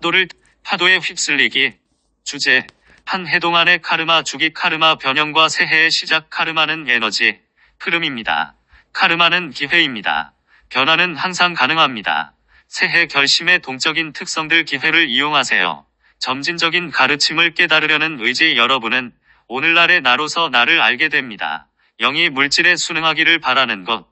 파도를 파도에 휩쓸리기. 주제: 한 해 동안의 카르마 주기. 카르마 변형과 새해의 시작. 카르마는 에너지, 흐름입니다. 카르마는 기회입니다. 변화는 항상 가능합니다. 새해 결심의 동적인 특성들. 기회를 이용하세요. 점진적인 가르침을 깨달으려는 의지. 여러분은 오늘날의 나로서 나를 알게 됩니다. 영이 물질에 순응하기를 바라는 것.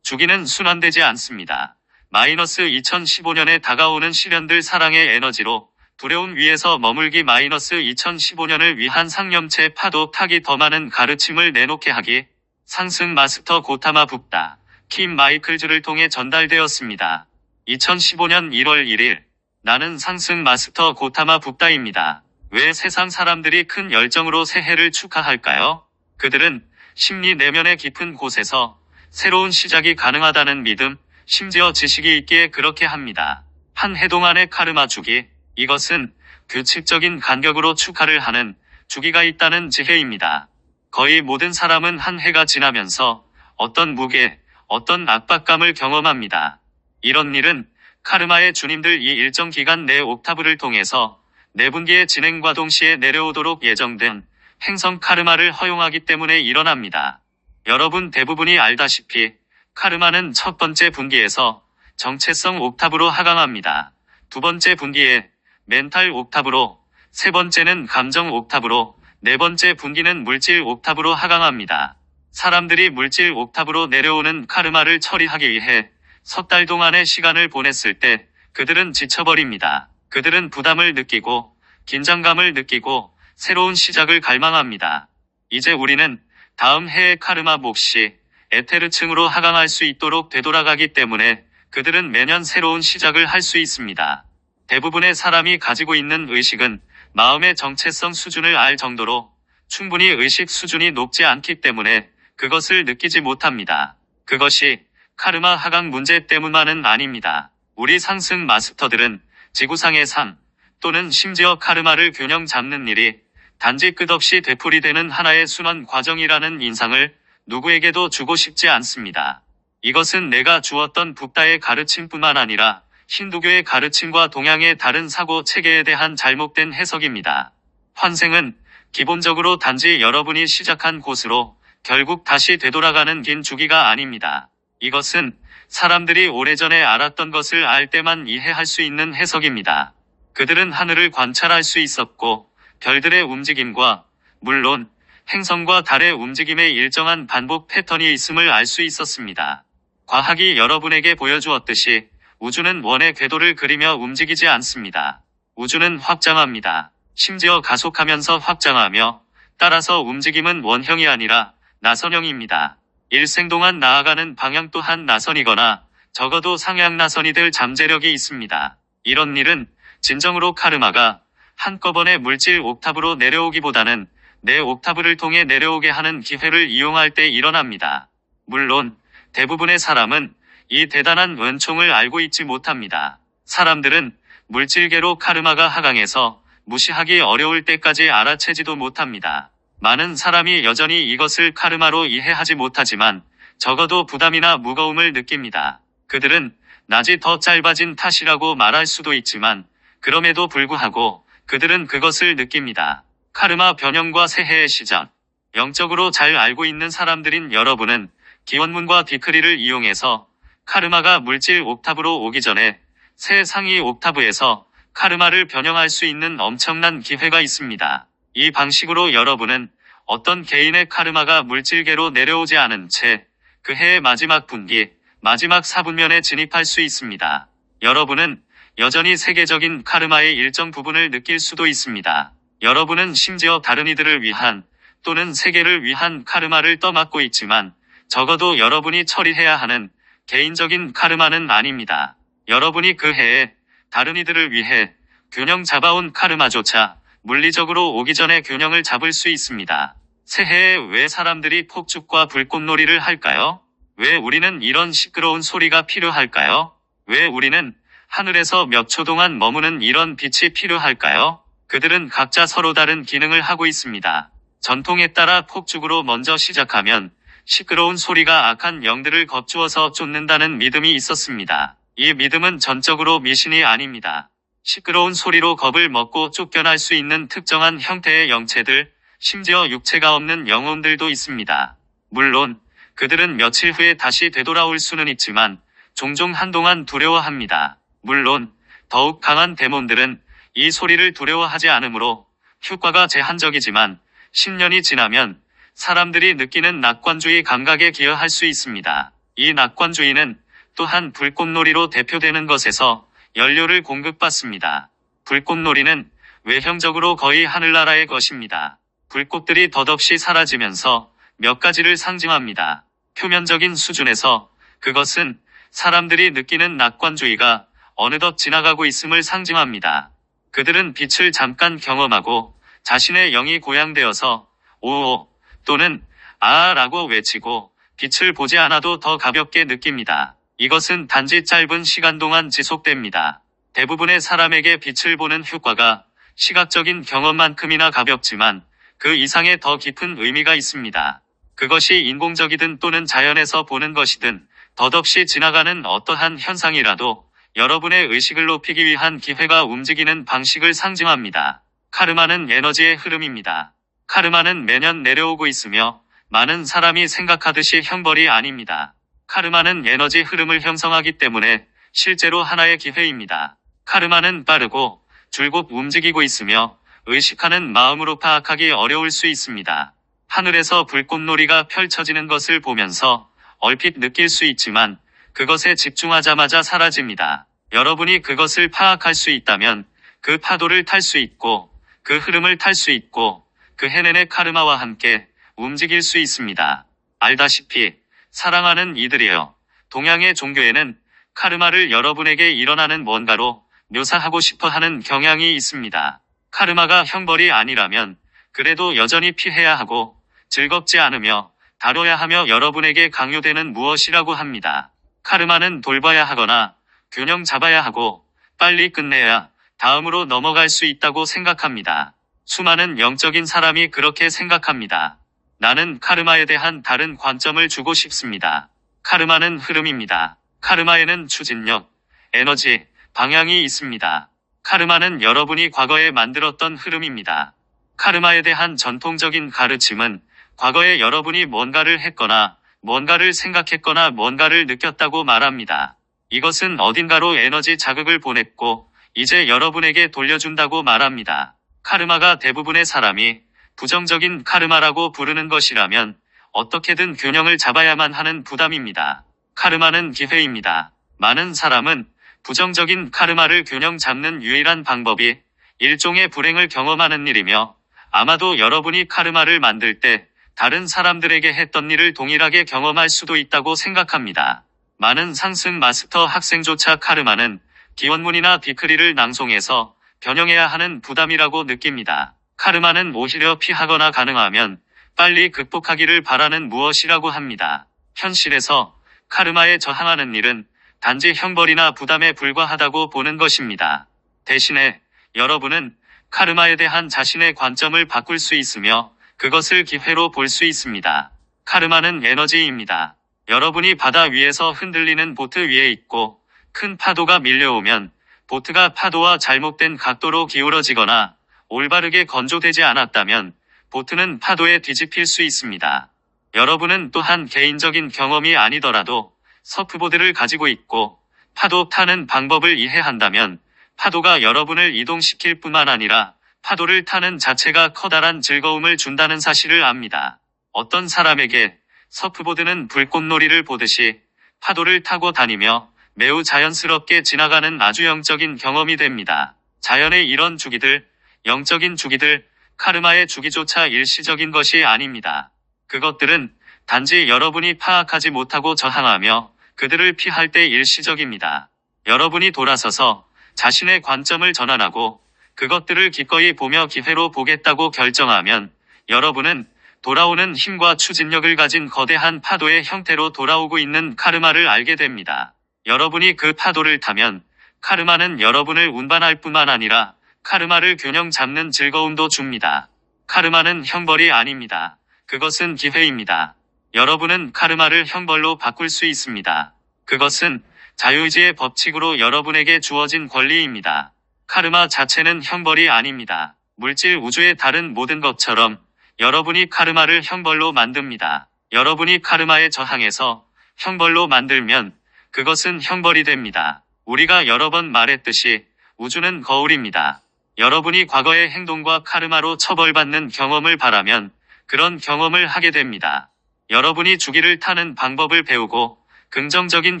주기는 순환되지 않습니다. 마이너스 2015년에 다가오는 시련들. 사랑의 에너지로 두려움 위에서 머물기. 마이너스 2015년을 위한 상념체. 파도 타기. 더 많은 가르침을 내놓게 하기. 상승 마스터 고타마 북다 킴 마이클즈를 통해 전달되었습니다. 2015년 1월 1일 나는 상승 마스터 고타마 북다입니다. 왜 세상 사람들이 큰 열정으로 새해를 축하할까요? 그들은 심리 내면의 깊은 곳에서 새로운 시작이 가능하다는 믿음, 심지어 지식이 있기에 그렇게 합니다. 한 해 동안의 카르마 주기. 이것은 규칙적인 간격으로 축하를 하는 주기가 있다는 지혜입니다. 거의 모든 사람은 한 해가 지나면서 어떤 무게, 어떤 압박감을 경험합니다. 이런 일은 카르마의 주님들 이 일정 기간 내 옥타브를 통해서 내분기의 진행과 동시에 내려오도록 예정된 행성 카르마를 허용하기 때문에 일어납니다. 여러분 대부분이 알다시피 카르마는 첫 번째 분기에서 정체성 옥타브로 하강합니다. 두 번째 분기에 멘탈 옥타브로, 세 번째는 감정 옥타브로, 네 번째 분기는 물질 옥타브로 하강합니다. 사람들이 물질 옥타브로 내려오는 카르마를 처리하기 위해 석 달 동안의 시간을 보냈을 때 그들은 지쳐버립니다. 그들은 부담을 느끼고 긴장감을 느끼고 새로운 시작을 갈망합니다. 이제 우리는 다음 해의 카르마 몫이 에테르층으로 하강할 수 있도록 되돌아가기 때문에 그들은 매년 새로운 시작을 할 수 있습니다. 대부분의 사람이 가지고 있는 의식은 마음의 정체성 수준을 알 정도로 충분히 의식 수준이 높지 않기 때문에 그것을 느끼지 못합니다. 그것이 카르마 하강 문제 때문만은 아닙니다. 우리 상승 마스터들은 지구상의 삶 또는 심지어 카르마를 균형 잡는 일이 단지 끝없이 되풀이되는 하나의 순환 과정이라는 인상을 누구에게도 주고 싶지 않습니다. 이것은 내가 주었던 북다의 가르침뿐만 아니라 힌두교의 가르침과 동양의 다른 사고 체계에 대한 잘못된 해석입니다. 환생은 기본적으로 단지 여러분이 시작한 곳으로 결국 다시 되돌아가는 긴 주기가 아닙니다. 이것은 사람들이 오래전에 알았던 것을 알 때만 이해할 수 있는 해석입니다. 그들은 하늘을 관찰할 수 있었고 별들의 움직임과 물론 행성과 달의 움직임의 일정한 반복 패턴이 있음을 알 수 있었습니다. 과학이 여러분에게 보여주었듯이 우주는 원의 궤도를 그리며 움직이지 않습니다. 우주는 확장합니다. 심지어 가속하면서 확장하며 따라서 움직임은 원형이 아니라 나선형입니다. 일생 동안 나아가는 방향 또한 나선이거나 적어도 상향 나선이 될 잠재력이 있습니다. 이런 일은 진정으로 카르마가 한꺼번에 물질 옥타브로 내려오기보다는 내 옥타브를 통해 내려오게 하는 기회를 이용할 때 일어납니다. 물론 대부분의 사람은 이 대단한 은총을 알고 있지 못합니다. 사람들은 물질계로 카르마가 하강해서 무시하기 어려울 때까지 알아채지도 못합니다. 많은 사람이 여전히 이것을 카르마로 이해하지 못하지만 적어도 부담이나 무거움을 느낍니다. 그들은 낮이 더 짧아진 탓이라고 말할 수도 있지만 그럼에도 불구하고 그들은 그것을 느낍니다. 카르마 변형과 새해의 시작. 영적으로 잘 알고 있는 사람들인 여러분은 기원문과 디크리를 이용해서 카르마가 물질 옥타브로 오기 전에 새 상위 옥타브에서 카르마를 변형할 수 있는 엄청난 기회가 있습니다. 이 방식으로 여러분은 어떤 개인의 카르마가 물질계로 내려오지 않은 채 그 해의 마지막 분기, 마지막 4분면에 진입할 수 있습니다. 여러분은 여전히 세계적인 카르마의 일정 부분을 느낄 수도 있습니다. 여러분은 심지어 다른 이들을 위한 또는 세계를 위한 카르마를 떠맡고 있지만 적어도 여러분이 처리해야 하는 개인적인 카르마는 아닙니다. 여러분이 그 해에 다른 이들을 위해 균형 잡아온 카르마조차 물리적으로 오기 전에 균형을 잡을 수 있습니다. 새해에 왜 사람들이 폭죽과 불꽃놀이를 할까요? 왜 우리는 이런 시끄러운 소리가 필요할까요? 왜 우리는 하늘에서 몇 초 동안 머무는 이런 빛이 필요할까요? 그들은 각자 서로 다른 기능을 하고 있습니다. 전통에 따라 폭죽으로 먼저 시작하면 시끄러운 소리가 악한 영들을 겁주어서 쫓는다는 믿음이 있었습니다. 이 믿음은 전적으로 미신이 아닙니다. 시끄러운 소리로 겁을 먹고 쫓겨날 수 있는 특정한 형태의 영체들, 심지어 육체가 없는 영혼들도 있습니다. 물론 그들은 며칠 후에 다시 되돌아올 수는 있지만 종종 한동안 두려워합니다. 물론 더욱 강한 데몬들은 이 소리를 두려워하지 않으므로 효과가 제한적이지만 10년이 지나면 사람들이 느끼는 낙관주의 감각에 기여할 수 있습니다. 이 낙관주의는 또한 불꽃놀이로 대표되는 것에서 연료를 공급받습니다. 불꽃놀이는 외형적으로 거의 하늘나라의 것입니다. 불꽃들이 덧없이 사라지면서 몇 가지를 상징합니다. 표면적인 수준에서 그것은 사람들이 느끼는 낙관주의가 어느덧 지나가고 있음을 상징합니다. 그들은 빛을 잠깐 경험하고 자신의 영이 고양되어서 오오 또는 아아라고 외치고 빛을 보지 않아도 더 가볍게 느낍니다. 이것은 단지 짧은 시간 동안 지속됩니다. 대부분의 사람에게 빛을 보는 효과가 시각적인 경험만큼이나 가볍지만 그 이상의 더 깊은 의미가 있습니다. 그것이 인공적이든 또는 자연에서 보는 것이든 덧없이 지나가는 어떠한 현상이라도 여러분의 의식을 높이기 위한 기회가 움직이는 방식을 상징합니다. 카르마는 에너지의 흐름입니다. 카르마는 매년 내려오고 있으며 많은 사람이 생각하듯이 형벌이 아닙니다. 카르마는 에너지 흐름을 형성하기 때문에 실제로 하나의 기회입니다. 카르마는 빠르고 줄곧 움직이고 있으며 의식하는 마음으로 파악하기 어려울 수 있습니다. 하늘에서 불꽃놀이가 펼쳐지는 것을 보면서 얼핏 느낄 수 있지만 그것에 집중하자마자 사라집니다. 여러분이 그것을 파악할 수 있다면 그 파도를 탈 수 있고 그 흐름을 탈 수 있고 그 해낸의 카르마와 함께 움직일 수 있습니다. 알다시피 사랑하는 이들이여, 동양의 종교에는 카르마를 여러분에게 일어나는 뭔가로 묘사하고 싶어 하는 경향이 있습니다. 카르마가 형벌이 아니라면 그래도 여전히 피해야 하고 즐겁지 않으며 다뤄야 하며 여러분에게 강요되는 무엇이라고 합니다. 카르마는 돌봐야 하거나 균형 잡아야 하고 빨리 끝내야 다음으로 넘어갈 수 있다고 생각합니다. 수많은 영적인 사람이 그렇게 생각합니다. 나는 카르마에 대한 다른 관점을 주고 싶습니다. 카르마는 흐름입니다. 카르마에는 추진력, 에너지, 방향이 있습니다. 카르마는 여러분이 과거에 만들었던 흐름입니다. 카르마에 대한 전통적인 가르침은 과거에 여러분이 뭔가를 했거나 뭔가를 생각했거나 뭔가를 느꼈다고 말합니다. 이것은 어딘가로 에너지 자극을 보냈고 이제 여러분에게 돌려준다고 말합니다. 카르마가 대부분의 사람이 부정적인 카르마라고 부르는 것이라면 어떻게든 균형을 잡아야만 하는 부담입니다. 카르마는 기회입니다. 많은 사람은 부정적인 카르마를 균형 잡는 유일한 방법이 일종의 불행을 경험하는 일이며 아마도 여러분이 카르마를 만들 때 다른 사람들에게 했던 일을 동일하게 경험할 수도 있다고 생각합니다. 많은 상승 마스터 학생조차 카르마는 기원문이나 비크리를 낭송해서 변형해야 하는 부담이라고 느낍니다. 카르마는 오히려 피하거나 가능하면 빨리 극복하기를 바라는 무엇이라고 합니다. 현실에서 카르마에 저항하는 일은 단지 형벌이나 부담에 불과하다고 보는 것입니다. 대신에 여러분은 카르마에 대한 자신의 관점을 바꿀 수 있으며 그것을 기회로 볼 수 있습니다. 카르마는 에너지입니다. 여러분이 바다 위에서 흔들리는 보트 위에 있고 큰 파도가 밀려오면 보트가 파도와 잘못된 각도로 기울어지거나 올바르게 건조되지 않았다면 보트는 파도에 뒤집힐 수 있습니다. 여러분은 또한 개인적인 경험이 아니더라도 서프보드를 가지고 있고 파도 타는 방법을 이해한다면 파도가 여러분을 이동시킬 뿐만 아니라 파도를 타는 자체가 커다란 즐거움을 준다는 사실을 압니다. 어떤 사람에게 서프보드는 불꽃놀이를 보듯이 파도를 타고 다니며 매우 자연스럽게 지나가는 아주 영적인 경험이 됩니다. 자연의 이런 주기들, 영적인 주기들, 카르마의 주기조차 일시적인 것이 아닙니다. 그것들은 단지 여러분이 파악하지 못하고 저항하며 그들을 피할 때 일시적입니다. 여러분이 돌아서서 자신의 관점을 전환하고 그것들을 기꺼이 보며 기회로 보겠다고 결정하면 여러분은 돌아오는 힘과 추진력을 가진 거대한 파도의 형태로 돌아오고 있는 카르마를 알게 됩니다. 여러분이 그 파도를 타면 카르마는 여러분을 운반할 뿐만 아니라 카르마를 균형 잡는 즐거움도 줍니다. 카르마는 형벌이 아닙니다. 그것은 기회입니다. 여러분은 카르마를 형벌로 바꿀 수 있습니다. 그것은 자유의지의 법칙으로 여러분에게 주어진 권리입니다. 카르마 자체는 형벌이 아닙니다. 물질 우주의 다른 모든 것처럼 여러분이 카르마를 형벌로 만듭니다. 여러분이 카르마에 저항해서 형벌로 만들면 그것은 형벌이 됩니다. 우리가 여러 번 말했듯이 우주는 거울입니다. 여러분이 과거의 행동과 카르마로 처벌받는 경험을 바라면 그런 경험을 하게 됩니다. 여러분이 주기를 타는 방법을 배우고 긍정적인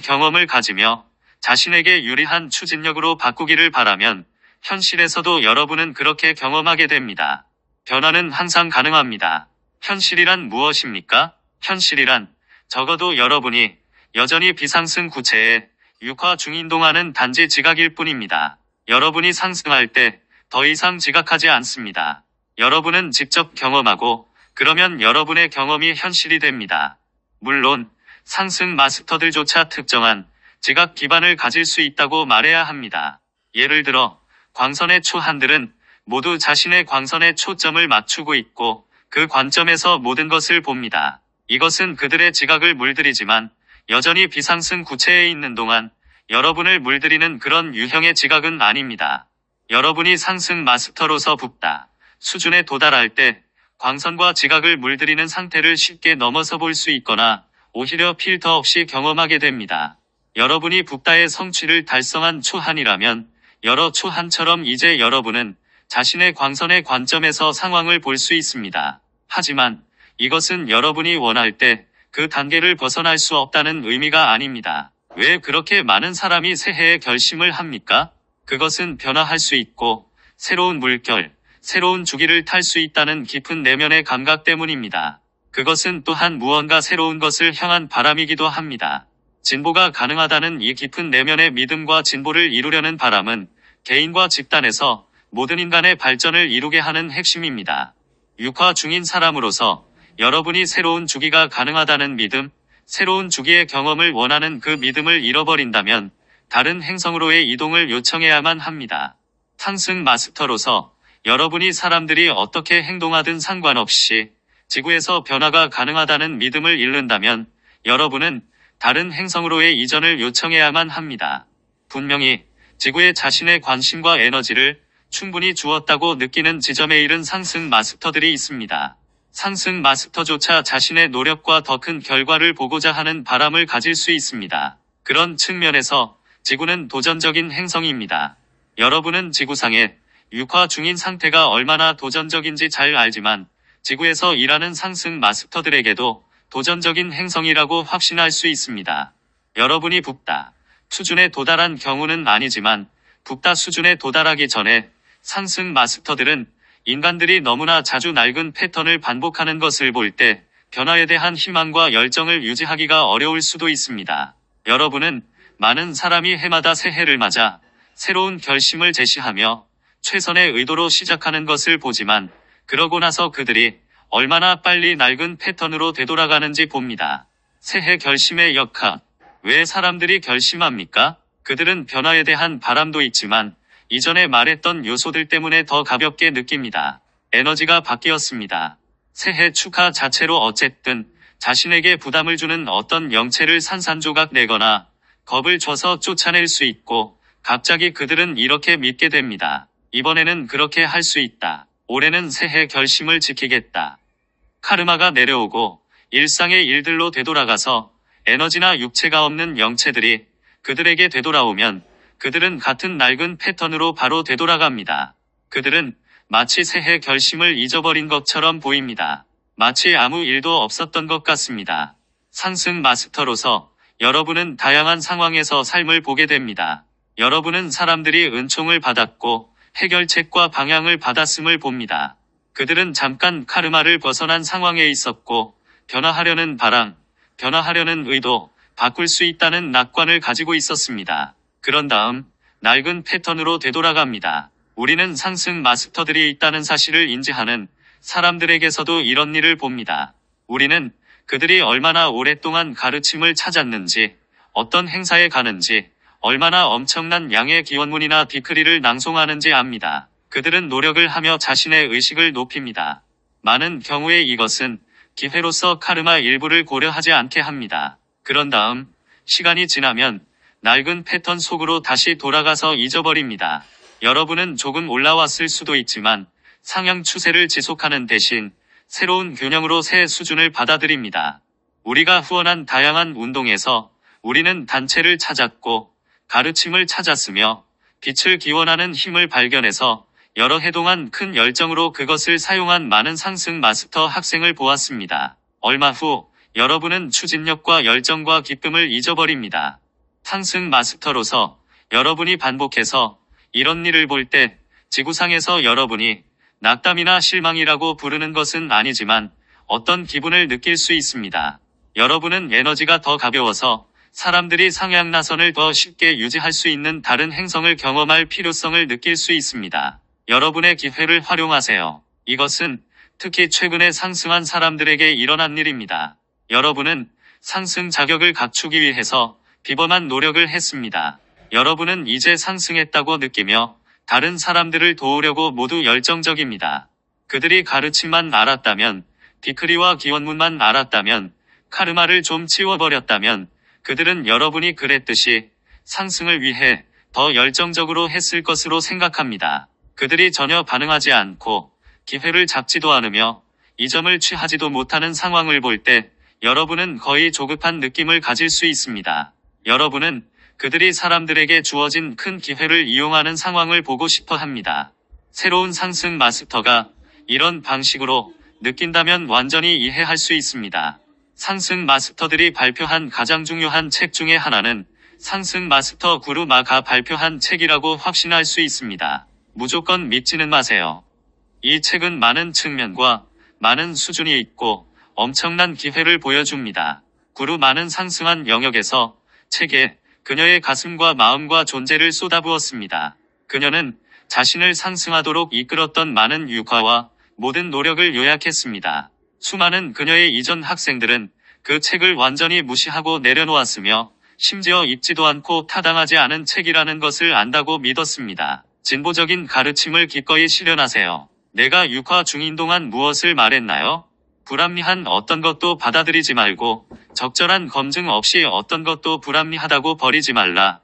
경험을 가지며 자신에게 유리한 추진력으로 바꾸기를 바라면 현실에서도 여러분은 그렇게 경험하게 됩니다. 변화는 항상 가능합니다. 현실이란 무엇입니까? 현실이란 적어도 여러분이 여전히 비상승 구체에 육화 중인 동안은 단지 지각일 뿐입니다. 여러분이 상승할 때 더 이상 지각하지 않습니다. 여러분은 직접 경험하고 그러면 여러분의 경험이 현실이 됩니다. 물론 상승 마스터들조차 특정한 지각 기반을 가질 수 있다고 말해야 합니다. 예를 들어 광선의 초한들은 모두 자신의 광선에 초점을 맞추고 있고 그 관점에서 모든 것을 봅니다. 이것은 그들의 지각을 물들이지만 여전히 비상승 구체에 있는 동안 여러분을 물들이는 그런 유형의 지각은 아닙니다. 여러분이 상승 마스터로서 붓다 수준에 도달할 때 광선과 지각을 물들이는 상태를 쉽게 넘어서 볼 수 있거나 오히려 필터 없이 경험하게 됩니다. 여러분이 붓다의 성취를 달성한 초한이라면 여러 초한처럼 이제 여러분은 자신의 광선의 관점에서 상황을 볼 수 있습니다. 하지만 이것은 여러분이 원할 때 그 단계를 벗어날 수 없다는 의미가 아닙니다. 왜 그렇게 많은 사람이 새해에 결심을 합니까? 그것은 변화할 수 있고 새로운 물결, 새로운 주기를 탈 수 있다는 깊은 내면의 감각 때문입니다. 그것은 또한 무언가 새로운 것을 향한 바람이기도 합니다. 진보가 가능하다는 이 깊은 내면의 믿음과 진보를 이루려는 바람은 개인과 집단에서 모든 인간의 발전을 이루게 하는 핵심입니다. 육화 중인 사람으로서 여러분이 새로운 주기가 가능하다는 믿음, 새로운 주기의 경험을 원하는 그 믿음을 잃어버린다면 다른 행성으로의 이동을 요청해야만 합니다. 상승 마스터로서 여러분이 사람들이 어떻게 행동하든 상관없이 지구에서 변화가 가능하다는 믿음을 잃는다면 여러분은 다른 행성으로의 이전을 요청해야만 합니다. 분명히 지구에 자신의 관심과 에너지를 충분히 주었다고 느끼는 지점에 이른 상승 마스터들이 있습니다. 상승 마스터조차 자신의 노력과 더 큰 결과를 보고자 하는 바람을 가질 수 있습니다. 그런 측면에서 지구는 도전적인 행성입니다. 여러분은 지구상에 육화 중인 상태가 얼마나 도전적인지 잘 알지만 지구에서 일하는 상승 마스터들에게도 도전적인 행성이라고 확신할 수 있습니다. 여러분이 붓다 수준에 도달한 경우는 아니지만 붓다 수준에 도달하기 전에 상승 마스터들은 인간들이 너무나 자주 낡은 패턴을 반복하는 것을 볼 때 변화에 대한 희망과 열정을 유지하기가 어려울 수도 있습니다. 여러분은 많은 사람이 해마다 새해를 맞아 새로운 결심을 제시하며 최선의 의도로 시작하는 것을 보지만 그러고 나서 그들이 얼마나 빨리 낡은 패턴으로 되돌아가는지 봅니다. 새해 결심의 역학. 왜 사람들이 결심합니까? 그들은 변화에 대한 바람도 있지만 이전에 말했던 요소들 때문에 더 가볍게 느낍니다. 에너지가 바뀌었습니다. 새해 축하 자체로 어쨌든 자신에게 부담을 주는 어떤 영체를 산산조각 내거나 겁을 줘서 쫓아낼 수 있고 갑자기 그들은 이렇게 믿게 됩니다. 이번에는 그렇게 할 수 있다. 올해는 새해 결심을 지키겠다. 카르마가 내려오고 일상의 일들로 되돌아가서 에너지나 육체가 없는 영체들이 그들에게 되돌아오면 그들은 같은 낡은 패턴으로 바로 되돌아갑니다. 그들은 마치 새해 결심을 잊어버린 것처럼 보입니다. 마치 아무 일도 없었던 것 같습니다. 상승 마스터로서 여러분은 다양한 상황에서 삶을 보게 됩니다. 여러분은 사람들이 은총을 받았고 해결책과 방향을 받았음을 봅니다. 그들은 잠깐 카르마를 벗어난 상황에 있었고 변화하려는 바람, 변화하려는 의도, 바꿀 수 있다는 낙관을 가지고 있었습니다. 그런 다음 낡은 패턴으로 되돌아갑니다. 우리는 상승 마스터들이 있다는 사실을 인지하는 사람들에게서도 이런 일을 봅니다. 우리는 그들이 얼마나 오랫동안 가르침을 찾았는지, 어떤 행사에 가는지, 얼마나 엄청난 양의 기원문이나 디크리를 낭송하는지 압니다. 그들은 노력을 하며 자신의 의식을 높입니다. 많은 경우에 이것은 기회로서 카르마 일부를 고려하지 않게 합니다. 그런 다음 시간이 지나면 낡은 패턴 속으로 다시 돌아가서 잊어버립니다. 여러분은 조금 올라왔을 수도 있지만 상향 추세를 지속하는 대신 새로운 균형으로 새 수준을 받아들입니다. 우리가 후원한 다양한 운동에서 우리는 단체를 찾았고 가르침을 찾았으며 빛을 기원하는 힘을 발견해서 여러 해 동안 큰 열정으로 그것을 사용한 많은 상승 마스터 학생을 보았습니다. 얼마 후 여러분은 추진력과 열정과 기쁨을 잊어버립니다. 상승 마스터로서 여러분이 반복해서 이런 일을 볼 때 지구상에서 여러분이 낙담이나 실망이라고 부르는 것은 아니지만 어떤 기분을 느낄 수 있습니다. 여러분은 에너지가 더 가벼워서 사람들이 상향 나선을 더 쉽게 유지할 수 있는 다른 행성을 경험할 필요성을 느낄 수 있습니다. 여러분의 기회를 활용하세요. 이것은 특히 최근에 상승한 사람들에게 일어난 일입니다. 여러분은 상승 자격을 갖추기 위해서 비범한 노력을 했습니다. 여러분은 이제 상승했다고 느끼며 다른 사람들을 도우려고 모두 열정적입니다. 그들이 가르침만 알았다면, 디크리와 기원문만 알았다면, 카르마를 좀 치워버렸다면 그들은 여러분이 그랬듯이 상승을 위해 더 열정적으로 했을 것으로 생각합니다. 그들이 전혀 반응하지 않고 기회를 잡지도 않으며 이 점을 취하지도 못하는 상황을 볼 때 여러분은 거의 조급한 느낌을 가질 수 있습니다. 여러분은 그들이 사람들에게 주어진 큰 기회를 이용하는 상황을 보고 싶어 합니다. 새로운 상승 마스터가 이런 방식으로 느낀다면 완전히 이해할 수 있습니다. 상승 마스터들이 발표한 가장 중요한 책 중에 하나는 상승 마스터 구루 마가 발표한 책이라고 확신할 수 있습니다. 무조건 믿지는 마세요. 이 책은 많은 측면과 많은 수준이 있고 엄청난 기회를 보여줍니다. 구루 마는 상승한 영역에서 책에 그녀의 가슴과 마음과 존재를 쏟아부었습니다. 그녀는 자신을 상승하도록 이끌었던 많은 유화와 모든 노력을 요약했습니다. 수많은 그녀의 이전 학생들은 그 책을 완전히 무시하고 내려놓았으며 심지어 읽지도 않고 타당하지 않은 책이라는 것을 안다고 믿었습니다. 진보적인 가르침을 기꺼이 실현하세요. 내가 육화 중인 동안 무엇을 말했나요? 불합리한 어떤 것도 받아들이지 말고 적절한 검증 없이 어떤 것도 불합리하다고 버리지 말라.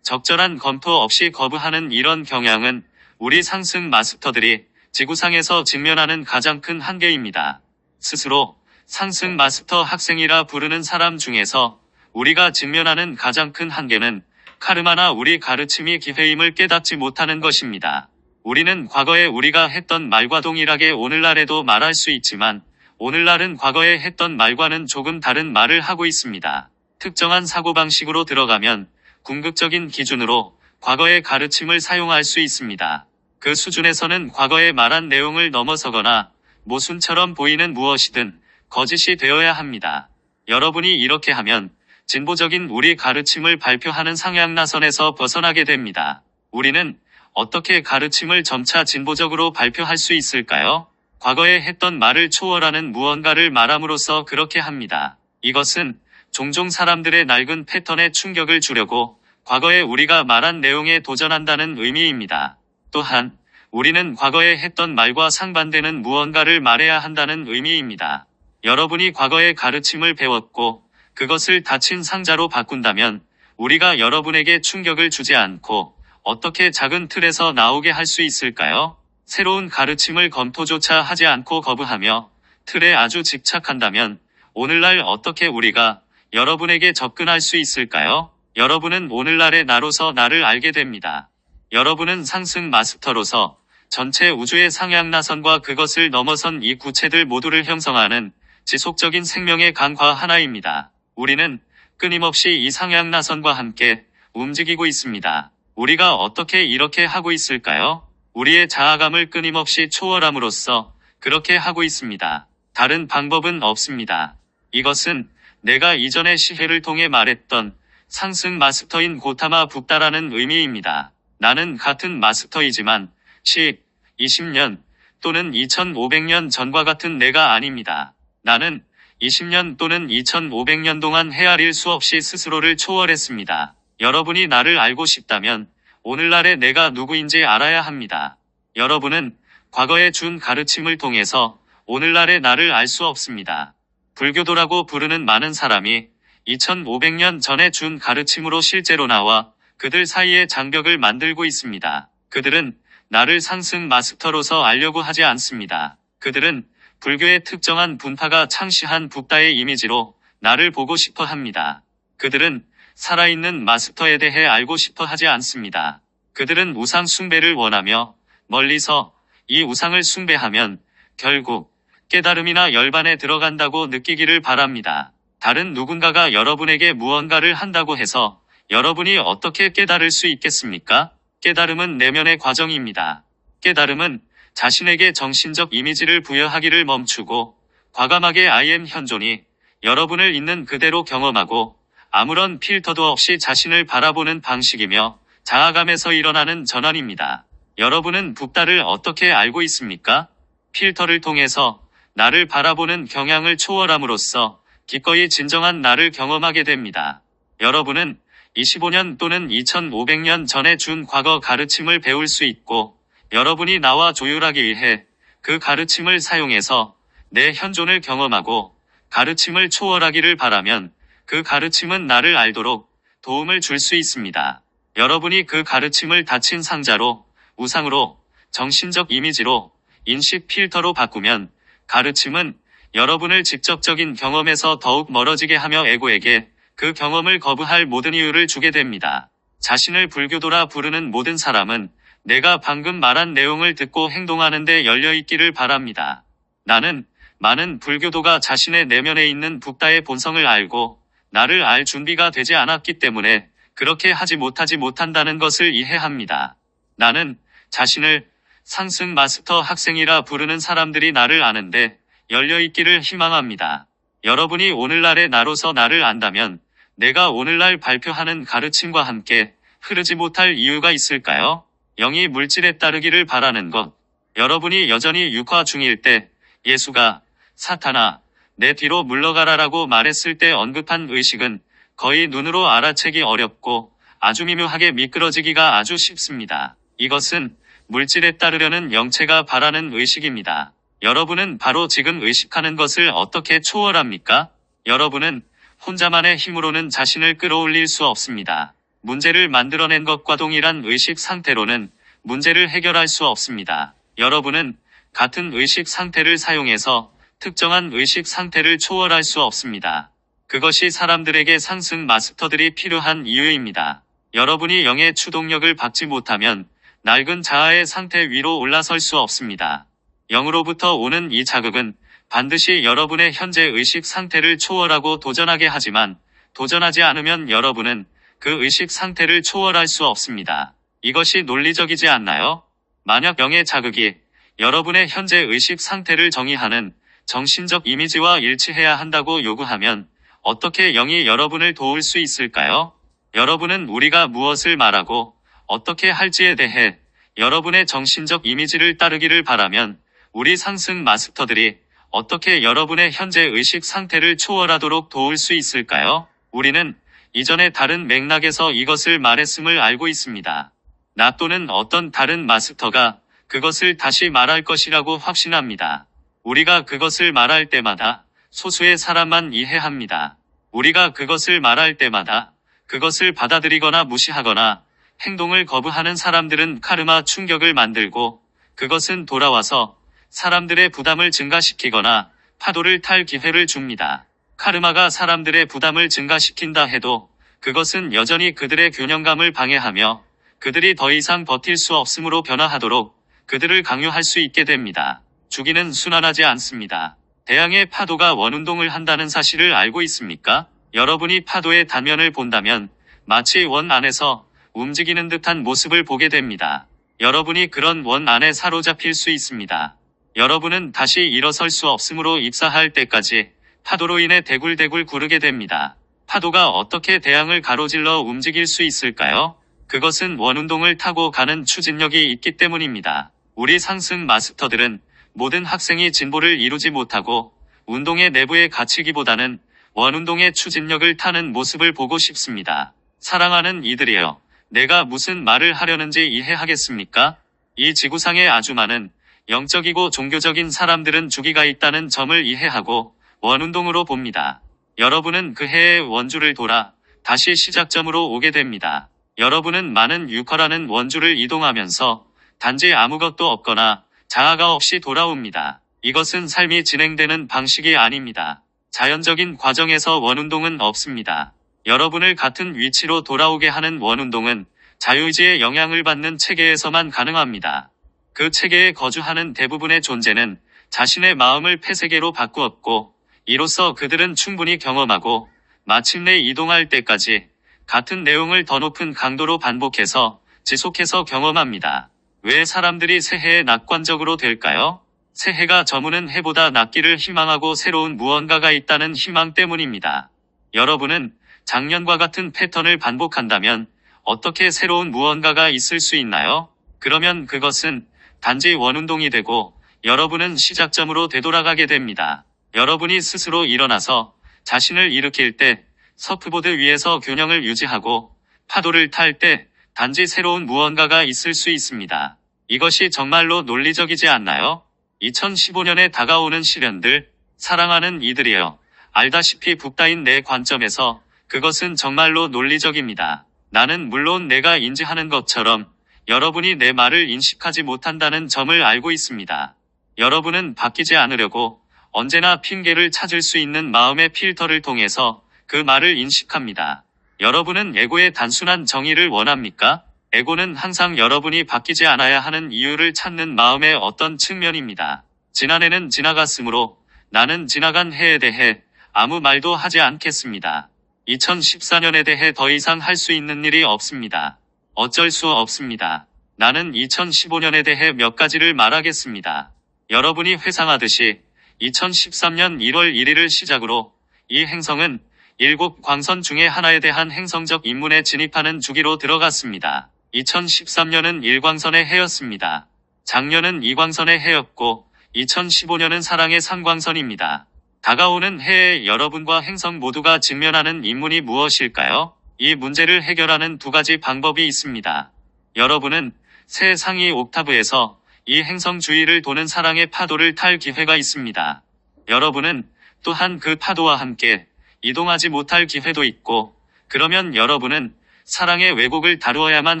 적절한 검토 없이 거부하는 이런 경향은 우리 상승 마스터들이 지구상에서 직면하는 가장 큰 한계입니다. 스스로 상승 마스터 학생이라 부르는 사람 중에서 우리가 직면하는 가장 큰 한계는 카르마나 우리 가르침이 기회임을 깨닫지 못하는 것입니다. 우리는 과거에 우리가 했던 말과 동일하게 오늘날에도 말할 수 있지만 오늘날은 과거에 했던 말과는 조금 다른 말을 하고 있습니다. 특정한 사고방식으로 들어가면 궁극적인 기준으로 과거의 가르침을 사용할 수 있습니다. 그 수준에서는 과거에 말한 내용을 넘어서거나 모순처럼 보이는 무엇이든 거짓이 되어야 합니다. 여러분이 이렇게 하면 진보적인 우리 가르침을 발표하는 상향 나선에서 벗어나게 됩니다. 우리는 어떻게 가르침을 점차 진보적으로 발표할 수 있을까요? 과거에 했던 말을 초월하는 무언가를 말함으로써 그렇게 합니다. 이것은 종종 사람들의 낡은 패턴에 충격을 주려고 과거에 우리가 말한 내용에 도전한다는 의미입니다. 또한 우리는 과거에 했던 말과 상반되는 무언가를 말해야 한다는 의미입니다. 여러분이 과거의 가르침을 배웠고 그것을 닫힌 상자로 바꾼다면 우리가 여러분에게 충격을 주지 않고 어떻게 작은 틀에서 나오게 할 수 있을까요? 새로운 가르침을 검토조차 하지 않고 거부하며 틀에 아주 집착한다면 오늘날 어떻게 우리가 여러분에게 접근할 수 있을까요? 여러분은 오늘날의 나로서 나를 알게 됩니다. 여러분은 상승 마스터로서 전체 우주의 상향 나선과 그것을 넘어선 이 구체들 모두를 형성하는 지속적인 생명의 강화 하나입니다. 우리는 끊임없이 이 상향 나선과 함께 움직이고 있습니다. 우리가 어떻게 이렇게 하고 있을까요? 우리의 자아감을 끊임없이 초월함으로써 그렇게 하고 있습니다. 다른 방법은 없습니다. 이것은 내가 이전의 시회를 통해 말했던 상승 마스터인 고타마 북다라는 의미입니다. 나는 같은 마스터이지만 10, 20년 또는 2500년 전과 같은 내가 아닙니다. 나는 20년 또는 2500년 동안 헤아릴 수 없이 스스로를 초월했습니다. 여러분이 나를 알고 싶다면 오늘날의 내가 누구인지 알아야 합니다. 여러분은 과거에 준 가르침을 통해서 오늘날의 나를 알 수 없습니다. 불교도라고 부르는 많은 사람이 2500년 전에 준 가르침으로 실제로 나와 그들 사이에 장벽을 만들고 있습니다. 그들은 나를 상승 마스터로서 알려고 하지 않습니다. 그들은 불교의 특정한 분파가 창시한 북다의 이미지로 나를 보고 싶어 합니다. 그들은 살아있는 마스터에 대해 알고 싶어 하지 않습니다. 그들은 우상 숭배를 원하며 멀리서 이 우상을 숭배하면 결국 깨달음이나 열반에 들어간다고 느끼기를 바랍니다. 다른 누군가가 여러분에게 무언가를 한다고 해서 여러분이 어떻게 깨달을 수 있겠습니까? 깨달음은 내면의 과정입니다. 깨달음은 자신에게 정신적 이미지를 부여하기를 멈추고 과감하게 I am 현존이 여러분을 있는 그대로 경험하고 아무런 필터도 없이 자신을 바라보는 방식이며 자아감에서 일어나는 전환입니다. 여러분은 북다를 어떻게 알고 있습니까? 필터를 통해서 나를 바라보는 경향을 초월함으로써 기꺼이 진정한 나를 경험하게 됩니다. 여러분은 25년 또는 2500년 전에 준 과거 가르침을 배울 수 있고 여러분이 나와 조율하기 위해 그 가르침을 사용해서 내 현존을 경험하고 가르침을 초월하기를 바라면 그 가르침은 나를 알도록 도움을 줄 수 있습니다. 여러분이 그 가르침을 닫힌 상자로, 우상으로, 정신적 이미지로, 인식 필터로 바꾸면 가르침은 여러분을 직접적인 경험에서 더욱 멀어지게 하며 에고에게 그 경험을 거부할 모든 이유를 주게 됩니다. 자신을 불교도라 부르는 모든 사람은 내가 방금 말한 내용을 듣고 행동하는데 열려있기를 바랍니다. 나는 많은 불교도가 자신의 내면에 있는 북다의 본성을 알고 나를 알 준비가 되지 않았기 때문에 그렇게 하지 못한다는 것을 이해합니다. 나는 자신을 상승 마스터 학생이라 부르는 사람들이 나를 아는데 열려있기를 희망합니다. 여러분이 오늘날의 나로서 나를 안다면 내가 오늘날 발표하는 가르침과 함께 흐르지 못할 이유가 있을까요? 영이 물질에 따르기를 바라는 것. 여러분이 여전히 육화 중일 때 예수가 사탄아 내 뒤로 물러가라라고 말했을 때 언급한 의식은 거의 눈으로 알아채기 어렵고 아주 미묘하게 미끄러지기가 아주 쉽습니다. 이것은 물질에 따르려는 영체가 바라는 의식입니다. 여러분은 바로 지금 의식하는 것을 어떻게 초월합니까? 여러분은 혼자만의 힘으로는 자신을 끌어올릴 수 없습니다. 문제를 만들어낸 것과 동일한 의식 상태로는 문제를 해결할 수 없습니다. 여러분은 같은 의식 상태를 사용해서 특정한 의식 상태를 초월할 수 없습니다. 그것이 사람들에게 상승 마스터들이 필요한 이유입니다. 여러분이 영의 추동력을 받지 못하면 낡은 자아의 상태 위로 올라설 수 없습니다. 영으로부터 오는 이 자극은 반드시 여러분의 현재 의식 상태를 초월하고 도전하게 하지만 도전하지 않으면 여러분은 그 의식 상태를 초월할 수 없습니다. 이것이 논리적이지 않나요? 만약 영의 자극이 여러분의 현재 의식 상태를 정의하는 정신적 이미지와 일치해야 한다고 요구하면 어떻게 영이 여러분을 도울 수 있을까요? 여러분은 우리가 무엇을 말하고 어떻게 할지에 대해 여러분의 정신적 이미지를 따르기를 바라면 우리 상승 마스터들이 어떻게 여러분의 현재 의식 상태를 초월하도록 도울 수 있을까요? 우리는 이전에 다른 맥락에서 이것을 말했음을 알고 있습니다. 나 또는 어떤 다른 마스터가 그것을 다시 말할 것이라고 확신합니다. 우리가 그것을 말할 때마다 소수의 사람만 이해합니다. 우리가 그것을 말할 때마다 그것을 받아들이거나 무시하거나 행동을 거부하는 사람들은 카르마 충격을 만들고 그것은 돌아와서 사람들의 부담을 증가시키거나 파도를 탈 기회를 줍니다. 카르마가 사람들의 부담을 증가시킨다 해도 그것은 여전히 그들의 균형감을 방해하며 그들이 더 이상 버틸 수 없음으로 변화하도록 그들을 강요할 수 있게 됩니다. 주기는 순환하지 않습니다. 대양의 파도가 원운동을 한다는 사실을 알고 있습니까? 여러분이 파도의 단면을 본다면 마치 원 안에서 움직이는 듯한 모습을 보게 됩니다. 여러분이 그런 원 안에 사로잡힐 수 있습니다. 여러분은 다시 일어설 수 없으므로 입사할 때까지 파도로 인해 대굴대굴 구르게 됩니다. 파도가 어떻게 대양을 가로질러 움직일 수 있을까요? 그것은 원운동을 타고 가는 추진력이 있기 때문입니다. 우리 상승 마스터들은 모든 학생이 진보를 이루지 못하고 운동의 내부에 갇히기보다는 원운동의 추진력을 타는 모습을 보고 싶습니다. 사랑하는 이들이여, 내가 무슨 말을 하려는지 이해하겠습니까? 이 지구상의 아주 많은 영적이고 종교적인 사람들은 주기가 있다는 점을 이해하고 원운동으로 봅니다. 여러분은 그 해의 원주를 돌아 다시 시작점으로 오게 됩니다. 여러분은 많은 유커라는 원주를 이동하면서 단지 아무것도 없거나 자아가 없이 돌아옵니다. 이것은 삶이 진행되는 방식이 아닙니다. 자연적인 과정에서 원운동은 없습니다. 여러분을 같은 위치로 돌아오게 하는 원운동은 자유의지의 영향을 받는 체계에서만 가능합니다. 그 체계에 거주하는 대부분의 존재는 자신의 마음을 폐세계로 바꾸었고, 이로써 그들은 충분히 경험하고 마침내 이동할 때까지 같은 내용을 더 높은 강도로 반복해서 지속해서 경험합니다. 왜 사람들이 새해에 낙관적으로 될까요? 새해가 저무는 해보다 낫기를 희망하고 새로운 무언가가 있다는 희망 때문입니다. 여러분은 작년과 같은 패턴을 반복한다면 어떻게 새로운 무언가가 있을 수 있나요? 그러면 그것은 단지 원운동이 되고 여러분은 시작점으로 되돌아가게 됩니다. 여러분이 스스로 일어나서 자신을 일으킬 때, 서프보드 위에서 균형을 유지하고 파도를 탈 때 단지 새로운 무언가가 있을 수 있습니다. 이것이 정말로 논리적이지 않나요? 2015년에 다가오는 시련들, 사랑하는 이들이여. 알다시피 북다인 내 관점에서 그것은 정말로 논리적입니다. 나는 물론 내가 인지하는 것처럼 여러분이 내 말을 인식하지 못한다는 점을 알고 있습니다. 여러분은 바뀌지 않으려고 언제나 핑계를 찾을 수 있는 마음의 필터를 통해서 그 말을 인식합니다. 여러분은 에고의 단순한 정의를 원합니까? 에고는 항상 여러분이 바뀌지 않아야 하는 이유를 찾는 마음의 어떤 측면입니다. 지난해는 지나갔으므로 나는 지나간 해에 대해 아무 말도 하지 않겠습니다. 2014년에 대해 더 이상 할 수 있는 일이 없습니다. 어쩔 수 없습니다. 나는 2015년에 대해 몇 가지를 말하겠습니다. 여러분이 회상하듯이 2013년 1월 1일을 시작으로 이 행성은 7광선 중에 하나에 대한 행성적 입문에 진입하는 주기로 들어갔습니다. 2013년은 1광선의 해였습니다. 작년은 2광선의 해였고 2015년은 사랑의 3광선입니다. 다가오는 해에 여러분과 행성 모두가 직면하는 입문이 무엇일까요? 이 문제를 해결하는 두 가지 방법이 있습니다. 여러분은 새 상위 옥타브에서 이 행성 주위를 도는 사랑의 파도를 탈 기회가 있습니다. 여러분은 또한 그 파도와 함께 이동하지 못할 기회도 있고, 그러면 여러분은 사랑의 왜곡을 다루어야만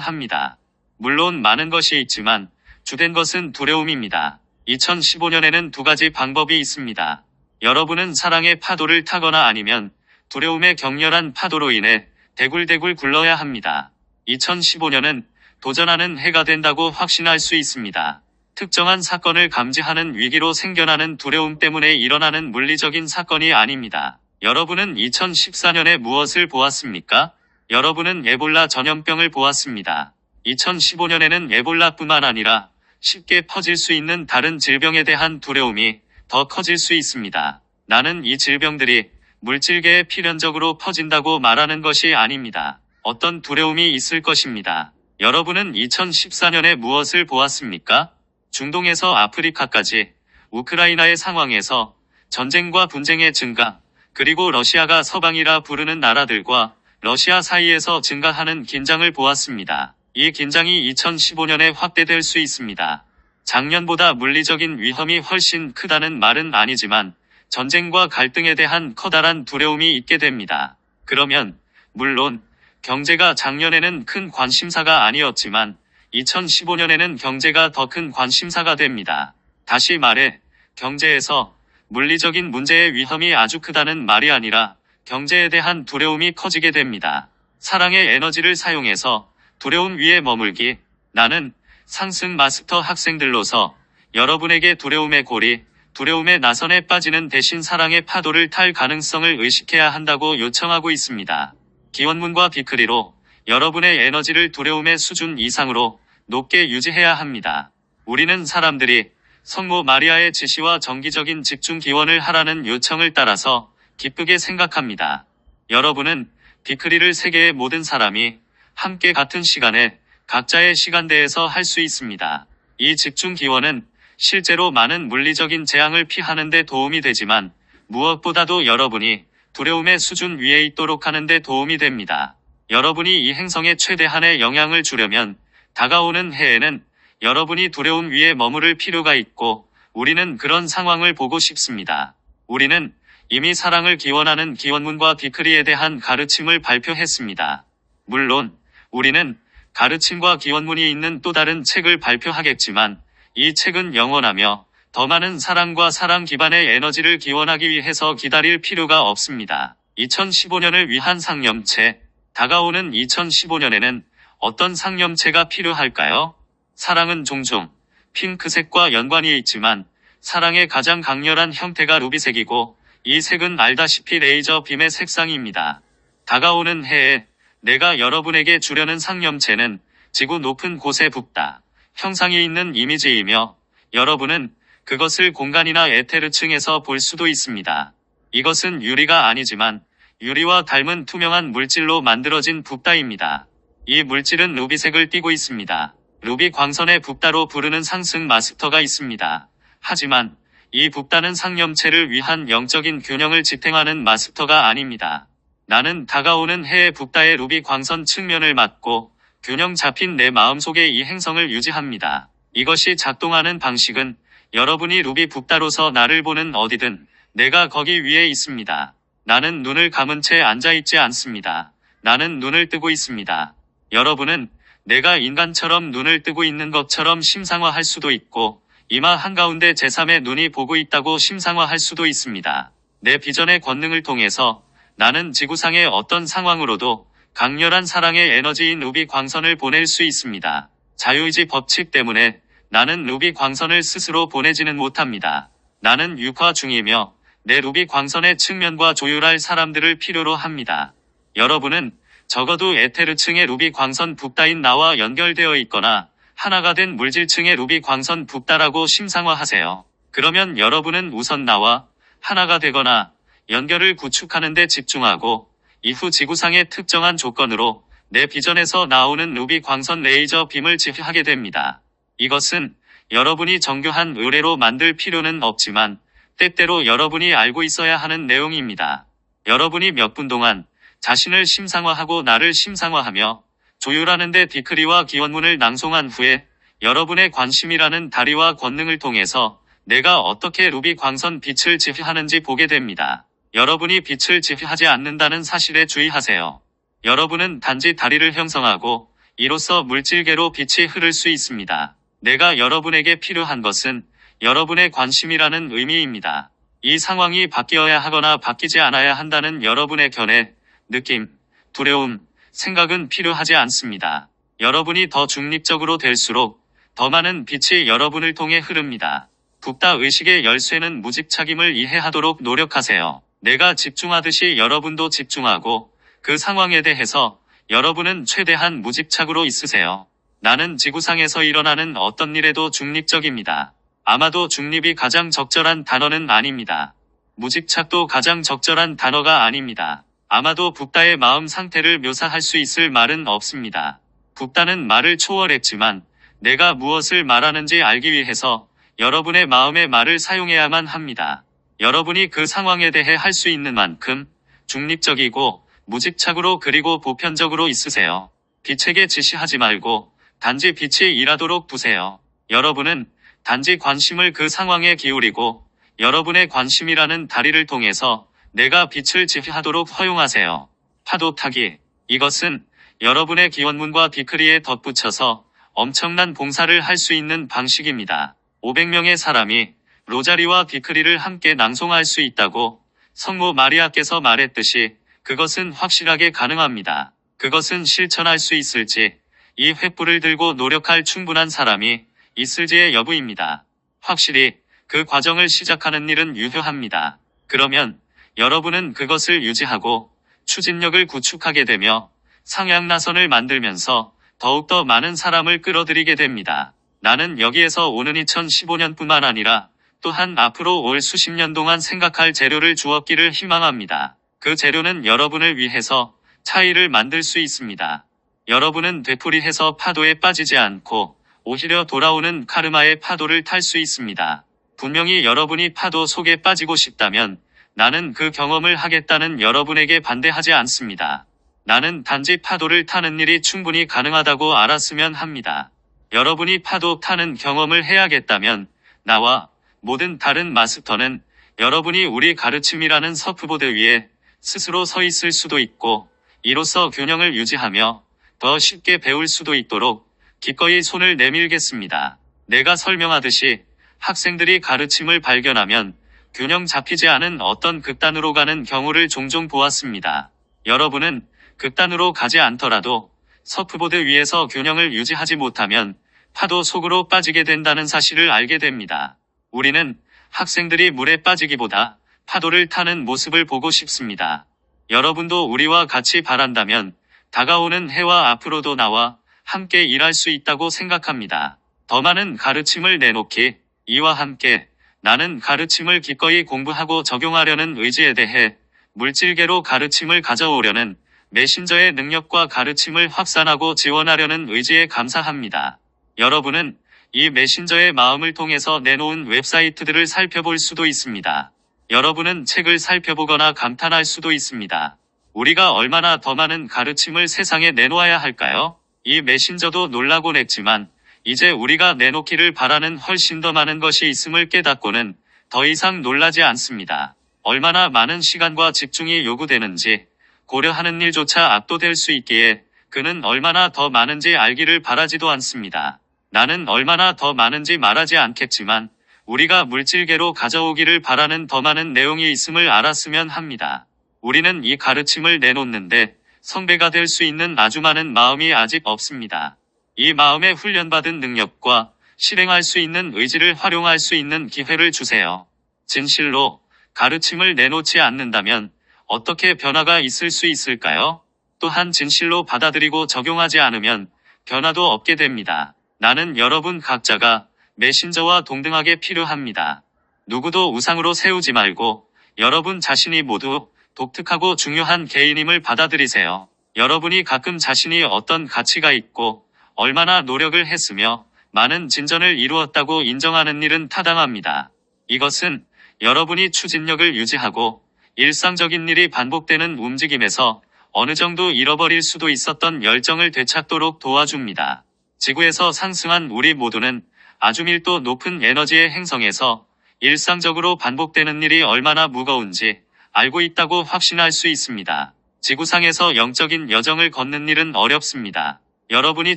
합니다. 물론 많은 것이 있지만 주된 것은 두려움입니다. 2015년에는 두 가지 방법이 있습니다. 여러분은 사랑의 파도를 타거나 아니면 두려움의 격렬한 파도로 인해 대굴대굴 굴러야 합니다. 2015년은 도전하는 해가 된다고 확신할 수 있습니다. 특정한 사건을 감지하는 위기로 생겨나는 두려움 때문에 일어나는 물리적인 사건이 아닙니다. 여러분은 2014년에 무엇을 보았습니까? 여러분은 에볼라 전염병을 보았습니다. 2015년에는 에볼라뿐만 아니라 쉽게 퍼질 수 있는 다른 질병에 대한 두려움이 더 커질 수 있습니다. 나는 이 질병들이 물질계에 필연적으로 퍼진다고 말하는 것이 아닙니다. 어떤 두려움이 있을 것입니다. 여러분은 2014년에 무엇을 보았습니까? 중동에서 아프리카까지 우크라이나의 상황에서 전쟁과 분쟁의 증가, 그리고 러시아가 서방이라 부르는 나라들과 러시아 사이에서 증가하는 긴장을 보았습니다. 이 긴장이 2015년에 확대될 수 있습니다. 작년보다 물리적인 위험이 훨씬 크다는 말은 아니지만 전쟁과 갈등에 대한 커다란 두려움이 있게 됩니다. 그러면 물론 경제가 작년에는 큰 관심사가 아니었지만 2015년에는 경제가 더 큰 관심사가 됩니다. 다시 말해 경제에서 물리적인 문제의 위험이 아주 크다는 말이 아니라 경제에 대한 두려움이 커지게 됩니다. 사랑의 에너지를 사용해서 두려움 위에 머물기. 나는 상승 마스터 학생들로서 여러분에게 두려움의 고리, 두려움의 나선에 빠지는 대신 사랑의 파도를 탈 가능성을 의식해야 한다고 요청하고 있습니다. 기원문과 비크리로 여러분의 에너지를 두려움의 수준 이상으로 높게 유지해야 합니다. 우리는 사람들이 성모 마리아의 지시와 정기적인 집중 기원을 하라는 요청을 따라서 기쁘게 생각합니다. 여러분은 비크리를 세계의 모든 사람이 함께 같은 시간에 각자의 시간대에서 할 수 있습니다. 이 집중 기원은 실제로 많은 물리적인 재앙을 피하는 데 도움이 되지만 무엇보다도 여러분이 두려움의 수준 위에 있도록 하는 데 도움이 됩니다. 여러분이 이 행성에 최대한의 영향을 주려면 다가오는 해에는 여러분이 두려움 위에 머무를 필요가 있고 우리는 그런 상황을 보고 싶습니다. 우리는 이미 사랑을 기원하는 기원문과 비크리에 대한 가르침을 발표했습니다. 물론 우리는 가르침과 기원문이 있는 또 다른 책을 발표하겠지만 이 책은 영원하며 더 많은 사랑과 사랑 기반의 에너지를 기원하기 위해서 기다릴 필요가 없습니다. 2015년을 위한 상념체. 다가오는 2015년에는 어떤 상념체가 필요할까요? 사랑은 종종 핑크색과 연관이 있지만 사랑의 가장 강렬한 형태가 루비색이고 이 색은 알다시피 레이저 빔의 색상입니다. 다가오는 해에 내가 여러분에게 주려는 상념체는 지구 높은 곳에 붓다 형상이 있는 이미지이며 여러분은 그것을 공간이나 에테르층에서 볼 수도 있습니다. 이것은 유리가 아니지만 유리와 닮은 투명한 물질로 만들어진 붓다입니다. 이 물질은 루비색을 띠고 있습니다. 루비 광선의 붓다로 부르는 상승 마스터가 있습니다. 하지만 이 붓다는 상념체를 위한 영적인 균형을 지탱하는 마스터가 아닙니다. 나는 다가오는 해의 붓다의 루비 광선 측면을 맡고 균형 잡힌 내 마음속에 이 행성을 유지합니다. 이것이 작동하는 방식은 여러분이 루비 붓다로서 나를 보는 어디든 내가 거기 위에 있습니다. 나는 눈을 감은 채 앉아있지 않습니다. 나는 눈을 뜨고 있습니다. 여러분은 내가 인간처럼 눈을 뜨고 있는 것처럼 심상화할 수도 있고 이마 한가운데 제3의 눈이 보고 있다고 심상화할 수도 있습니다. 내 비전의 권능을 통해서 나는 지구상의 어떤 상황으로도 강렬한 사랑의 에너지인 루비 광선을 보낼 수 있습니다. 자유의지 법칙 때문에 나는 루비 광선을 스스로 보내지는 못합니다. 나는 육화 중이며 내 루비 광선의 측면과 조율할 사람들을 필요로 합니다. 여러분은 적어도 에테르층의 루비 광선 붓다인 나와 연결되어 있거나 하나가 된 물질층의 루비 광선 붓다라고 심상화하세요. 그러면 여러분은 우선 나와 하나가 되거나 연결을 구축하는 데 집중하고 이후 지구상의 특정한 조건으로 내 비전에서 나오는 루비 광선 레이저 빔을 지휘하게 됩니다. 이것은 여러분이 정교한 의뢰로 만들 필요는 없지만 때때로 여러분이 알고 있어야 하는 내용입니다. 여러분이 몇 분 동안 자신을 심상화하고 나를 심상화하며 조율하는 데 디크리와 기원문을 낭송한 후에 여러분의 관심이라는 다리와 권능을 통해서 내가 어떻게 루비 광선 빛을 지휘하는지 보게 됩니다. 여러분이 빛을 지휘하지 않는다는 사실에 주의하세요. 여러분은 단지 다리를 형성하고 이로써 물질계로 빛이 흐를 수 있습니다. 내가 여러분에게 필요한 것은 여러분의 관심이라는 의미입니다. 이 상황이 바뀌어야 하거나 바뀌지 않아야 한다는 여러분의 견해, 느낌, 두려움, 생각은 필요하지 않습니다. 여러분이 더 중립적으로 될수록 더 많은 빛이 여러분을 통해 흐릅니다. 붓다 의식의 열쇠는 무집착임을 이해하도록 노력하세요. 내가 집중하듯이 여러분도 집중하고 그 상황에 대해서 여러분은 최대한 무집착으로 있으세요. 나는 지구상에서 일어나는 어떤 일에도 중립적입니다. 아마도 중립이 가장 적절한 단어는 아닙니다. 무집착도 가장 적절한 단어가 아닙니다. 아마도 붓다의 마음 상태를 묘사할 수 있을 말은 없습니다. 붓다는 말을 초월했지만 내가 무엇을 말하는지 알기 위해서 여러분의 마음의 말을 사용해야만 합니다. 여러분이 그 상황에 대해 할 수 있는 만큼 중립적이고 무집착으로 그리고 보편적으로 있으세요. 빛에게 지시하지 말고 단지 빛이 일하도록 두세요. 여러분은 단지 관심을 그 상황에 기울이고 여러분의 관심이라는 다리를 통해서 내가 빛을 지휘하도록 허용하세요. 파도 타기. 이것은 여러분의 기원문과 디크리에 덧붙여서 엄청난 봉사를 할 수 있는 방식입니다. 500명의 사람이 로자리와 디크리를 함께 낭송할 수 있다고 성모 마리아께서 말했듯이 그것은 확실하게 가능합니다. 그것은 실천할 수 있을지, 이 횃불을 들고 노력할 충분한 사람이 있을지의 여부입니다. 확실히 그 과정을 시작하는 일은 유효합니다. 그러면 여러분은 그것을 유지하고 추진력을 구축하게 되며 상향나선을 만들면서 더욱더 많은 사람을 끌어들이게 됩니다. 나는 여기에서 오는 2015년뿐만 아니라 또한 앞으로 올 수십 년 동안 생각할 재료를 주었기를 희망합니다. 그 재료는 여러분을 위해서 차이를 만들 수 있습니다. 여러분은 되풀이해서 파도에 빠지지 않고 오히려 돌아오는 카르마의 파도를 탈 수 있습니다. 분명히 여러분이 파도 속에 빠지고 싶다면 나는 그 경험을 하겠다는 여러분에게 반대하지 않습니다. 나는 단지 파도를 타는 일이 충분히 가능하다고 알았으면 합니다. 여러분이 파도 타는 경험을 해야겠다면 나와 모든 다른 마스터는 여러분이 우리 가르침이라는 서프보드 위에 스스로 서 있을 수도 있고 이로써 균형을 유지하며 더 쉽게 배울 수도 있도록 기꺼이 손을 내밀겠습니다. 내가 설명하듯이 학생들이 가르침을 발견하면 균형 잡히지 않은 어떤 극단으로 가는 경우를 종종 보았습니다. 여러분은 극단으로 가지 않더라도 서프보드 위에서 균형을 유지하지 못하면 파도 속으로 빠지게 된다는 사실을 알게 됩니다. 우리는 학생들이 물에 빠지기보다 파도를 타는 모습을 보고 싶습니다. 여러분도 우리와 같이 바란다면 다가오는 해와 앞으로도 나와 함께 일할 수 있다고 생각합니다. 더 많은 가르침을 내놓기. 이와 함께 나는 가르침을 기꺼이 공부하고 적용하려는 의지에 대해 물질계로 가르침을 가져오려는 메신저의 능력과 가르침을 확산하고 지원하려는 의지에 감사합니다. 여러분은 이 메신저의 마음을 통해서 내놓은 웹사이트들을 살펴볼 수도 있습니다. 여러분은 책을 살펴보거나 감탄할 수도 있습니다. 우리가 얼마나 더 많은 가르침을 세상에 내놓아야 할까요? 이 메신저도 놀라곤 했지만 이제 우리가 내놓기를 바라는 훨씬 더 많은 것이 있음을 깨닫고는 더 이상 놀라지 않습니다. 얼마나 많은 시간과 집중이 요구되는지 고려하는 일조차 압도될 수 있기에 그는 얼마나 더 많은지 알기를 바라지도 않습니다. 나는 얼마나 더 많은지 말하지 않겠지만 우리가 물질계로 가져오기를 바라는 더 많은 내용이 있음을 알았으면 합니다. 우리는 이 가르침을 내놓는데 성배가 될 수 있는 아주 많은 마음이 아직 없습니다. 이 마음에 훈련받은 능력과 실행할 수 있는 의지를 활용할 수 있는 기회를 주세요. 진실로 가르침을 내놓지 않는다면 어떻게 변화가 있을 수 있을까요? 또한 진실로 받아들이고 적용하지 않으면 변화도 없게 됩니다. 나는 여러분 각자가 메신저와 동등하게 필요합니다. 누구도 우상으로 세우지 말고 여러분 자신이 모두 독특하고 중요한 개인임을 받아들이세요. 여러분이 가끔 자신이 어떤 가치가 있고 얼마나 노력을 했으며 많은 진전을 이루었다고 인정하는 일은 타당합니다. 이것은 여러분이 추진력을 유지하고 일상적인 일이 반복되는 움직임에서 어느 정도 잃어버릴 수도 있었던 열정을 되찾도록 도와줍니다. 지구에서 상승한 우리 모두는 아주 밀도 높은 에너지의 행성에서 일상적으로 반복되는 일이 얼마나 무거운지 알고 있다고 확신할 수 있습니다. 지구상에서 영적인 여정을 걷는 일은 어렵습니다. 여러분이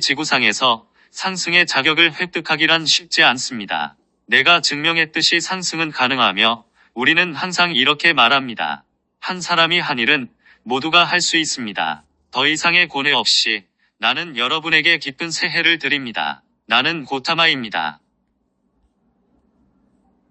지구상에서 상승의 자격을 획득하기란 쉽지 않습니다. 내가 증명했듯이 상승은 가능하며 우리는 항상 이렇게 말합니다. 한 사람이 한 일은 모두가 할 수 있습니다. 더 이상의 고뇌 없이 나는 여러분에게 기쁜 새해를 드립니다. 나는 고타마입니다.